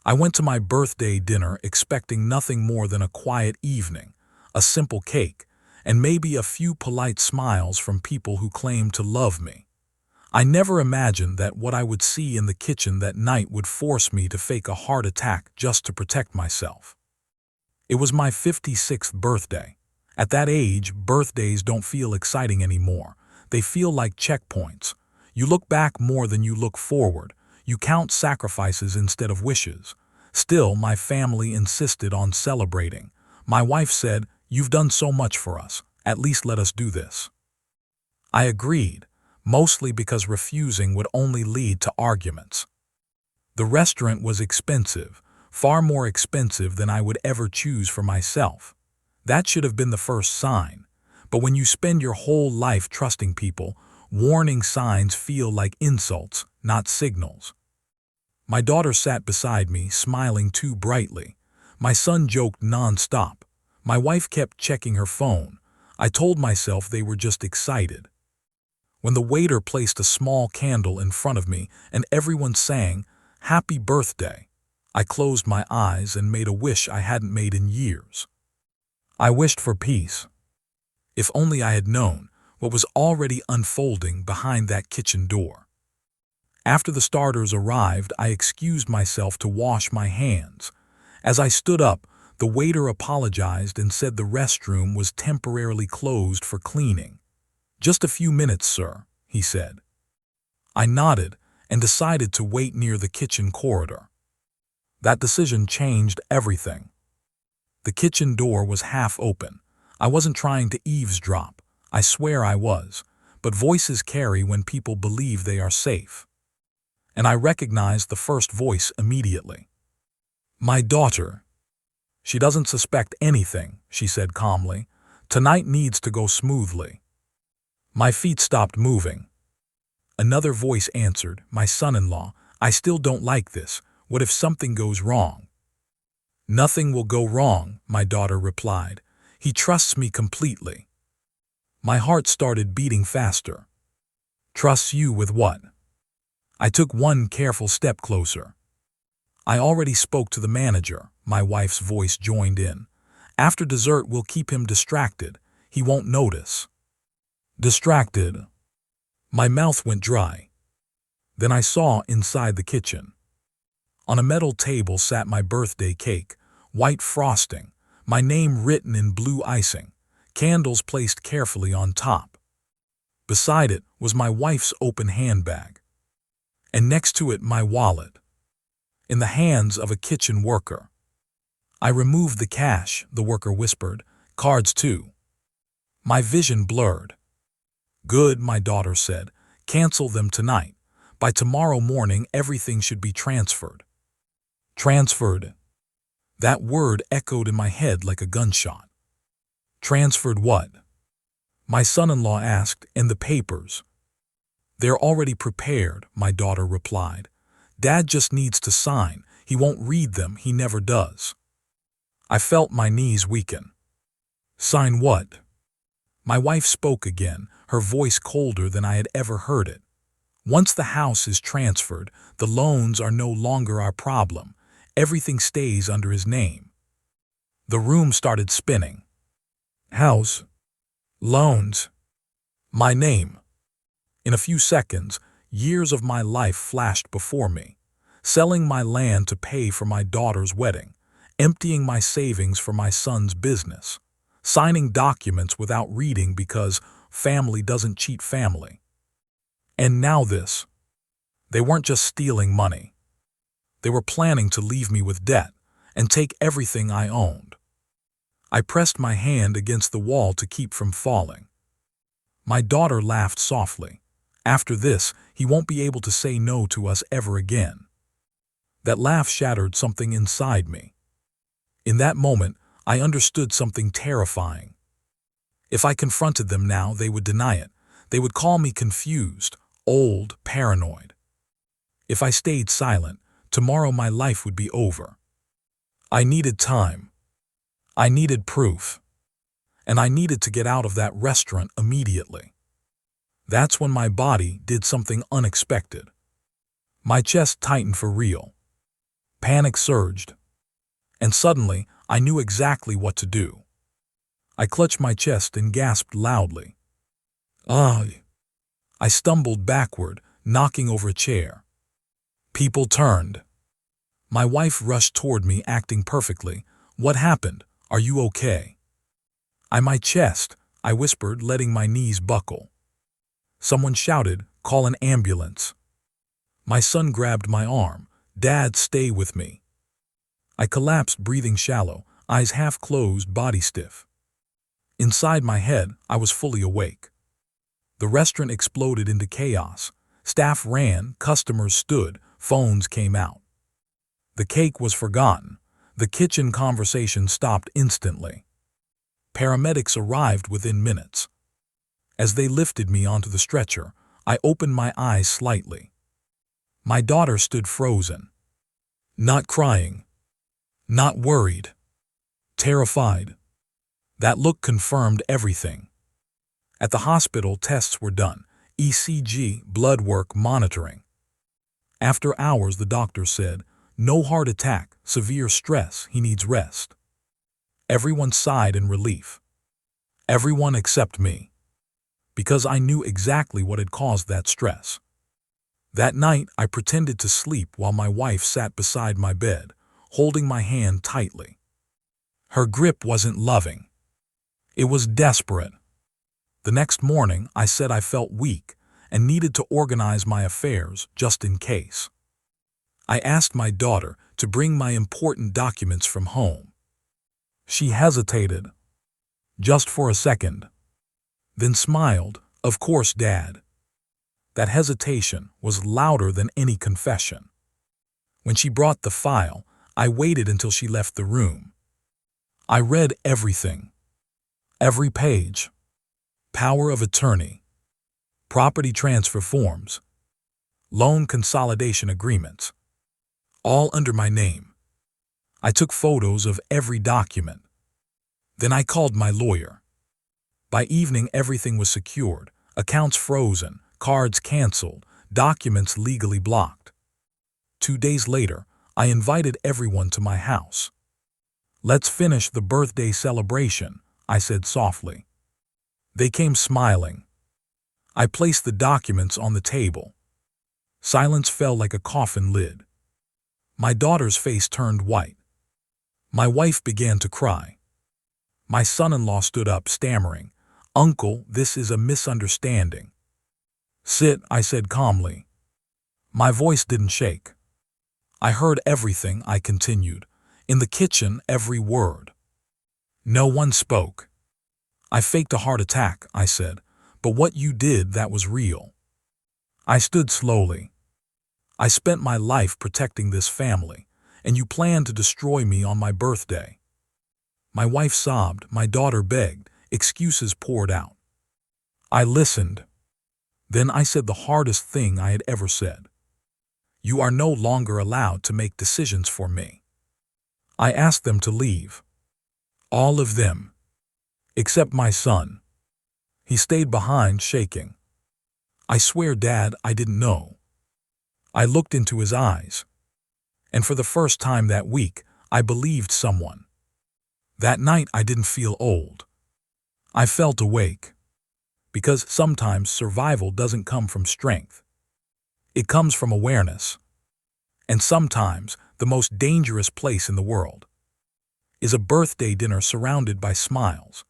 I went to my birthday dinner expecting nothing more than a quiet evening, a simple cake, and maybe a few polite smiles from people who claimed to love me. I never imagined that what I would see in the kitchen that night would force me to fake a heart attack just to protect myself. It was my 56th birthday. At that age, birthdays don't feel exciting anymore. They feel like checkpoints. You look back more than you look forward. You count sacrifices instead of wishes. Still, my family insisted on celebrating. My wife said, "You've done so much for us. At least let us do this." I agreed, mostly because refusing would only lead to arguments. The restaurant was expensive, far more expensive than I would ever choose for myself. That should have been the first sign. But when you spend your whole life trusting people, warning signs feel like insults, not signals. My daughter sat beside me, smiling too brightly. My son joked non-stop. My wife kept checking her phone. I told myself they were just excited. When the waiter placed a small candle in front of me and everyone sang, "Happy Birthday," I closed my eyes and made a wish I hadn't made in years. I wished for peace. If only I had known what was already unfolding behind that kitchen door. After the starters arrived, I excused myself to wash my hands. As I stood up, the waiter apologized and said the restroom was temporarily closed for cleaning. "Just a few minutes, sir," he said. I nodded and decided to wait near the kitchen corridor. That decision changed everything. The kitchen door was half open. I wasn't trying to eavesdrop. I swear I was. But voices carry when people believe they are safe. And I recognized the first voice immediately. "My daughter." "She doesn't suspect anything," she said calmly. "Tonight needs to go smoothly." My feet stopped moving. Another voice answered, "My son-in-law, I still don't like this. What if something goes wrong?" "Nothing will go wrong," my daughter replied. "He trusts me completely." My heart started beating faster. "Trusts you with what?" I took one careful step closer. "I already spoke to the manager," my wife's voice joined in. "After dessert, we'll keep him distracted. He won't notice." Distracted. My mouth went dry. Then I saw inside the kitchen. On a metal table sat my birthday cake, white frosting, my name written in blue icing, candles placed carefully on top. Beside it was my wife's open handbag. And next to it my wallet, in the hands of a kitchen worker. "I removed the cash," the worker whispered. "Cards too." My vision blurred. "Good," my daughter said. "Cancel them tonight. By tomorrow morning everything should be transferred." Transferred. That word echoed in my head like a gunshot. Transferred what? My son-in-law asked. "And the papers?" "They're already prepared," my daughter replied. "Dad just needs to sign. He won't read them, he never does." I felt my knees weaken. "Sign what?" My wife spoke again, her voice colder than I had ever heard it. "Once the house is transferred, the loans are no longer our problem. Everything stays under his name." The room started spinning. House. Loans. My name. In a few seconds, years of my life flashed before me. Selling my land to pay for my daughter's wedding, emptying my savings for my son's business, signing documents without reading because family doesn't cheat family. And now this. They weren't just stealing money. They were planning to leave me with debt and take everything I owned. I pressed my hand against the wall to keep from falling. My daughter laughed softly. "After this, he won't be able to say no to us ever again." That laugh shattered something inside me. In that moment, I understood something terrifying. If I confronted them now, they would deny it. They would call me confused, old, paranoid. If I stayed silent, tomorrow my life would be over. I needed time. I needed proof. And I needed to get out of that restaurant immediately. That's when my body did something unexpected. My chest tightened for real. Panic surged, and suddenly I knew exactly what to do. I clutched my chest and gasped loudly. Ah! I stumbled backward, knocking over a chair. People turned. My wife rushed toward me, acting perfectly. "What happened? Are you okay?" My chest," I whispered, letting my knees buckle. Someone shouted, "Call an ambulance." My son grabbed my arm. "Dad, stay with me." I collapsed, breathing shallow, eyes half closed, body stiff. Inside my head, I was fully awake. The restaurant exploded into chaos. Staff ran, customers stood, phones came out. The cake was forgotten. The kitchen conversation stopped instantly. Paramedics arrived within minutes. As they lifted me onto the stretcher, I opened my eyes slightly. My daughter stood frozen. Not crying. Not worried. Terrified. That look confirmed everything. At the hospital, tests were done. ECG, blood work, monitoring. After hours, the doctor said, "No heart attack, severe stress, he needs rest." Everyone sighed in relief. Everyone except me. Because I knew exactly what had caused that stress. That night, I pretended to sleep while my wife sat beside my bed, holding my hand tightly. Her grip wasn't loving. It was desperate. The next morning, I said I felt weak and needed to organize my affairs just in case. I asked my daughter to bring my important documents from home. She hesitated, just for a second, then smiled. "Of course, Dad." That hesitation was louder than any confession. When she brought the file, I waited until she left the room. I read everything. Every page. Power of attorney. Property transfer forms. Loan consolidation agreements. All under my name. I took photos of every document. Then I called my lawyer. By evening, everything was secured, accounts frozen, cards canceled, documents legally blocked. 2 days later, I invited everyone to my house. "Let's finish the birthday celebration," I said softly. They came smiling. I placed the documents on the table. Silence fell like a coffin lid. My daughter's face turned white. My wife began to cry. My son-in-law stood up, stammering, "Uncle, this is a misunderstanding." "Sit," I said calmly. My voice didn't shake. "I heard everything," I continued. "In the kitchen, every word." No one spoke. "I faked a heart attack," I said, "but what you did, that was real." I stood slowly. "I spent my life protecting this family, and you planned to destroy me on my birthday." My wife sobbed, my daughter begged, excuses poured out. I listened. Then I said the hardest thing I had ever said. "You are no longer allowed to make decisions for me." I asked them to leave. All of them. Except my son. He stayed behind, shaking. "I swear, Dad, I didn't know." I looked into his eyes. And for the first time that week, I believed someone. That night, I didn't feel old. I felt awake. Because sometimes survival doesn't come from strength. It comes from awareness. And sometimes the most dangerous place in the world is a birthday dinner surrounded by smiles,